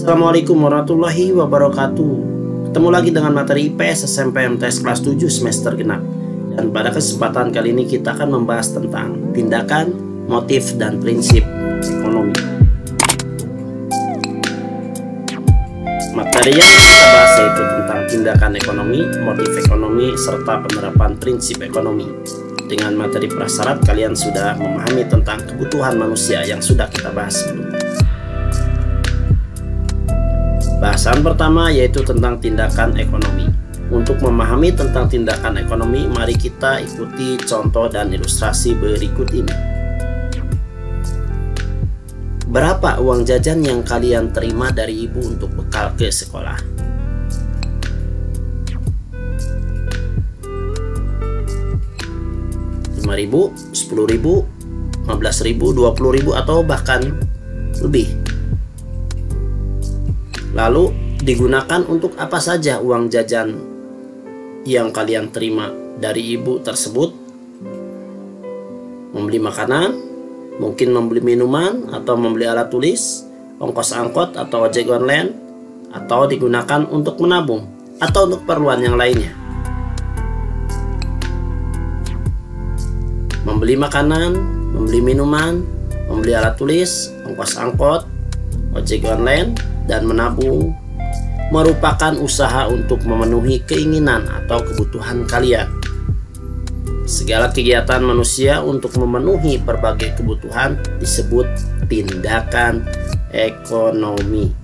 Assalamualaikum warahmatullahi wabarakatuh. Ketemu lagi dengan materi IPS SMP MTS kelas 7 semester genap. Dan pada kesempatan kali ini kita akan membahas tentang tindakan, motif, dan prinsip ekonomi. Materi yang kita bahas yaitu tentang tindakan ekonomi, motif ekonomi, serta penerapan prinsip ekonomi. Dengan materi prasyarat kalian sudah memahami tentang kebutuhan manusia yang sudah kita bahas sebelumnya. Bahasan pertama yaitu tentang tindakan ekonomi. Untuk memahami tentang tindakan ekonomi, mari kita ikuti contoh dan ilustrasi berikut ini. Berapa uang jajan yang kalian terima dari ibu untuk bekal ke sekolah? Rp5.000, Rp10.000, Rp15.000, Rp20.000, atau bahkan lebih. Lalu digunakan untuk apa saja uang jajan yang kalian terima dari ibu tersebut? Membeli makanan, mungkin membeli minuman, atau membeli alat tulis, ongkos angkot atau ojek online, atau digunakan untuk menabung, atau untuk keperluan yang lainnya. Membeli makanan, membeli minuman, membeli alat tulis, ongkos angkot, ojek online, dan menabung merupakan usaha untuk memenuhi keinginan atau kebutuhan kalian. Segala kegiatan manusia untuk memenuhi berbagai kebutuhan disebut tindakan ekonomi.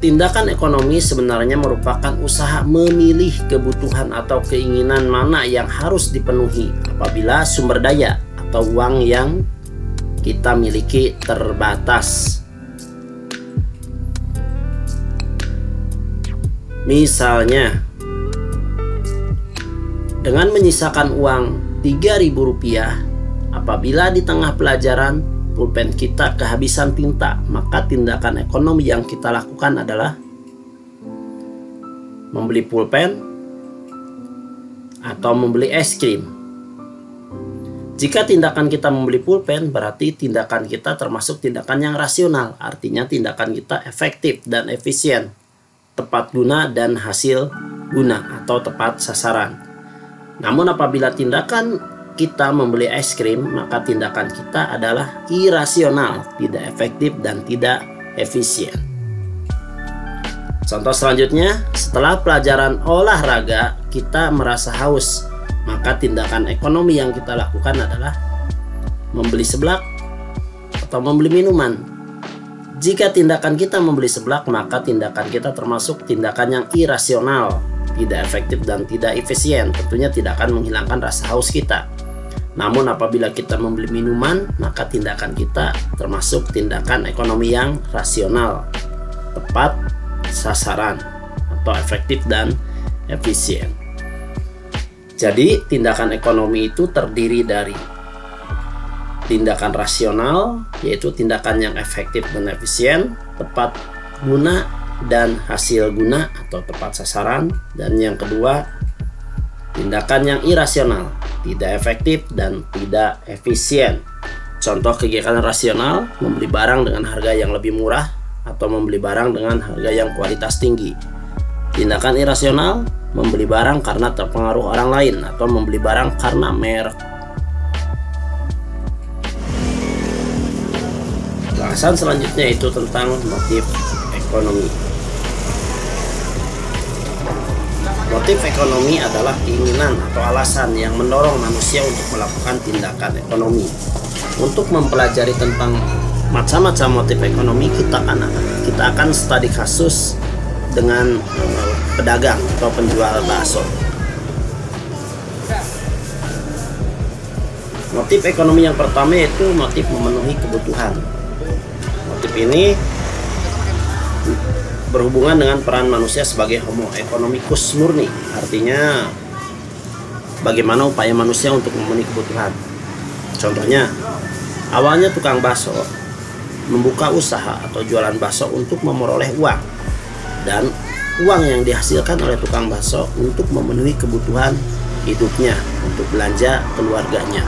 Tindakan ekonomi sebenarnya merupakan usaha memilih kebutuhan atau keinginan mana yang harus dipenuhi apabila sumber daya atau uang yang kita miliki terbatas. Misalnya, dengan menyisakan uang Rp3.000 apabila di tengah pelajaran pulpen kita kehabisan tinta, maka tindakan ekonomi yang kita lakukan adalah membeli pulpen atau membeli es krim. Jika tindakan kita membeli pulpen, berarti tindakan kita termasuk tindakan yang rasional. Artinya tindakan kita efektif dan efisien, tepat guna dan hasil guna atau tepat sasaran. Namun apabila tindakan kita membeli es krim, maka tindakan kita adalah irasional, tidak efektif dan tidak efisien. Contoh selanjutnya, setelah pelajaran olahraga kita merasa haus, maka tindakan ekonomi yang kita lakukan adalah membeli seblak atau membeli minuman. Jika tindakan kita membeli seblak, maka tindakan kita termasuk tindakan yang irasional, tidak efektif dan tidak efisien. Tentunya tidak akan menghilangkan rasa haus kita. Namun apabila kita membeli minuman, maka tindakan kita termasuk tindakan ekonomi yang rasional, tepat sasaran atau efektif dan efisien. Jadi tindakan ekonomi itu terdiri dari tindakan rasional, yaitu tindakan yang efektif dan efisien, tepat guna dan hasil guna atau tepat sasaran. Dan yang kedua, tindakan yang irasional, tidak efektif dan tidak efisien. Contoh kegiatan rasional, membeli barang dengan harga yang lebih murah atau membeli barang dengan harga yang kualitas tinggi. Tindakan irasional, membeli barang karena terpengaruh orang lain atau membeli barang karena merek. Bahasan selanjutnya itu tentang motif ekonomi. Motif ekonomi adalah keinginan atau alasan yang mendorong manusia untuk melakukan tindakan ekonomi. Untuk mempelajari tentang macam-macam motif ekonomi, kita akan studi kasus dengan pedagang atau penjual bakso. Motif ekonomi yang pertama yaitu motif memenuhi kebutuhan. Motif ini berhubungan dengan peran manusia sebagai homo economicus murni. Artinya bagaimana upaya manusia untuk memenuhi kebutuhan. Contohnya, awalnya tukang bakso membuka usaha atau jualan bakso untuk memperoleh uang, dan uang yang dihasilkan oleh tukang bakso untuk memenuhi kebutuhan hidupnya, untuk belanja keluarganya.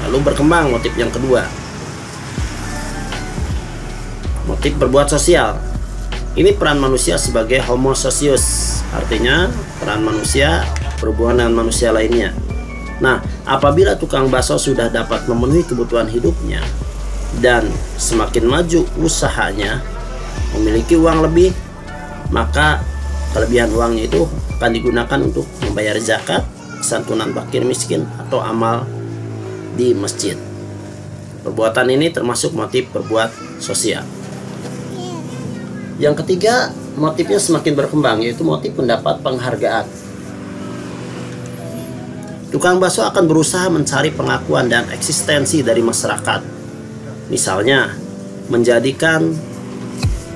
Lalu berkembang motif yang kedua, Motif berbuat sosial. Ini peran manusia sebagai homo socius, artinya peran manusia berhubungan dengan manusia lainnya. Nah, apabila tukang bakso sudah dapat memenuhi kebutuhan hidupnya dan semakin maju usahanya, memiliki uang lebih, maka kelebihan uangnya itu akan digunakan untuk membayar zakat, santunan fakir miskin, atau amal di masjid. Perbuatan ini termasuk motif berbuat sosial. Yang ketiga, motifnya semakin berkembang, yaitu motif mendapat penghargaan. Tukang bakso akan berusaha mencari pengakuan dan eksistensi dari masyarakat. Misalnya, menjadikan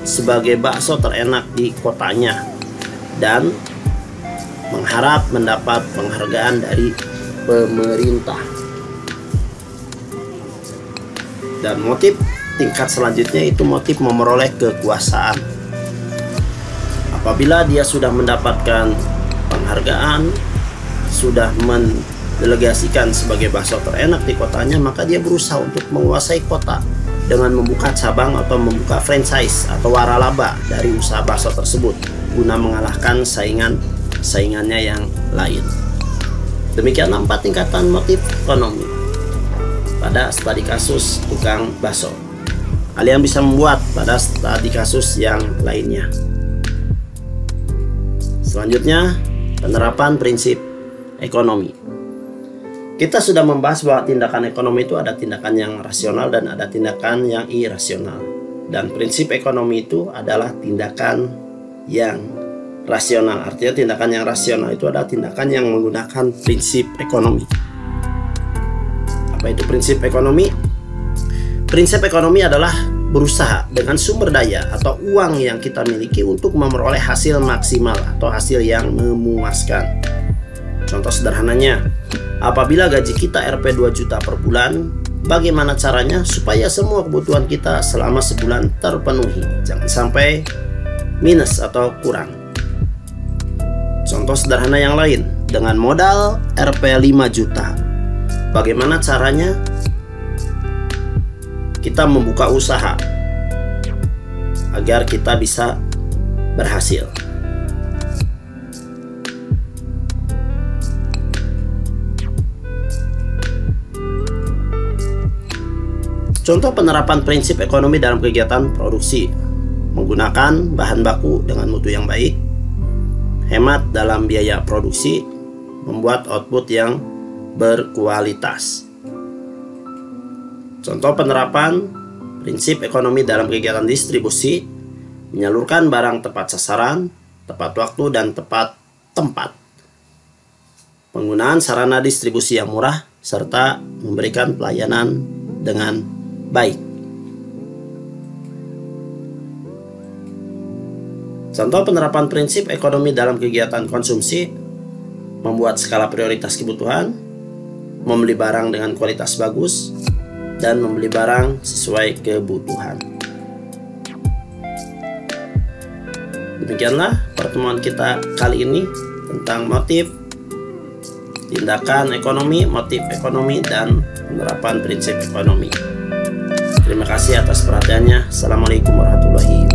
sebagai bakso terenak di kotanya dan mengharap mendapat penghargaan dari pemerintah. Dan motif tingkat selanjutnya itu motif memperoleh kekuasaan. Apabila dia sudah mendapatkan penghargaan, sudah mendelegasikan sebagai bakso terenak di kotanya, maka dia berusaha untuk menguasai kota dengan membuka cabang atau membuka franchise atau waralaba dari usaha bakso tersebut guna mengalahkan saingannya yang lain. Demikian 4 tingkatan motif ekonomi pada studi kasus tukang bakso. Kalian bisa membuat pada studi kasus yang lainnya. Selanjutnya, penerapan prinsip ekonomi. Kita sudah membahas bahwa tindakan ekonomi itu ada tindakan yang rasional dan ada tindakan yang irasional. Dan prinsip ekonomi itu adalah tindakan yang rasional. Artinya tindakan yang rasional itu adalah tindakan yang menggunakan prinsip ekonomi. Apa itu prinsip ekonomi? Prinsip ekonomi adalah berusaha dengan sumber daya atau uang yang kita miliki untuk memperoleh hasil maksimal atau hasil yang memuaskan. Contoh sederhananya, apabila gaji kita Rp 2 juta per bulan, bagaimana caranya supaya semua kebutuhan kita selama sebulan terpenuhi? Jangan sampai minus atau kurang. Contoh sederhana yang lain, dengan modal Rp 5 juta, bagaimana caranya kita membuka usaha agar kita bisa berhasil. Contoh penerapan prinsip ekonomi dalam kegiatan produksi: menggunakan bahan baku dengan mutu yang baik, hemat dalam biaya produksi, membuat output yang berkualitas. Contoh penerapan prinsip ekonomi dalam kegiatan distribusi: menyalurkan barang tepat sasaran, tepat waktu, dan tepat tempat. Penggunaan sarana distribusi yang murah, serta memberikan pelayanan dengan baik. Contoh penerapan prinsip ekonomi dalam kegiatan konsumsi: membuat skala prioritas kebutuhan, membeli barang dengan kualitas bagus, dan membeli barang sesuai kebutuhan. Demikianlah pertemuan kita kali ini tentang motif, tindakan ekonomi, motif ekonomi, dan penerapan prinsip ekonomi. Terima kasih atas perhatiannya. Assalamualaikum warahmatullahi wabarakatuh.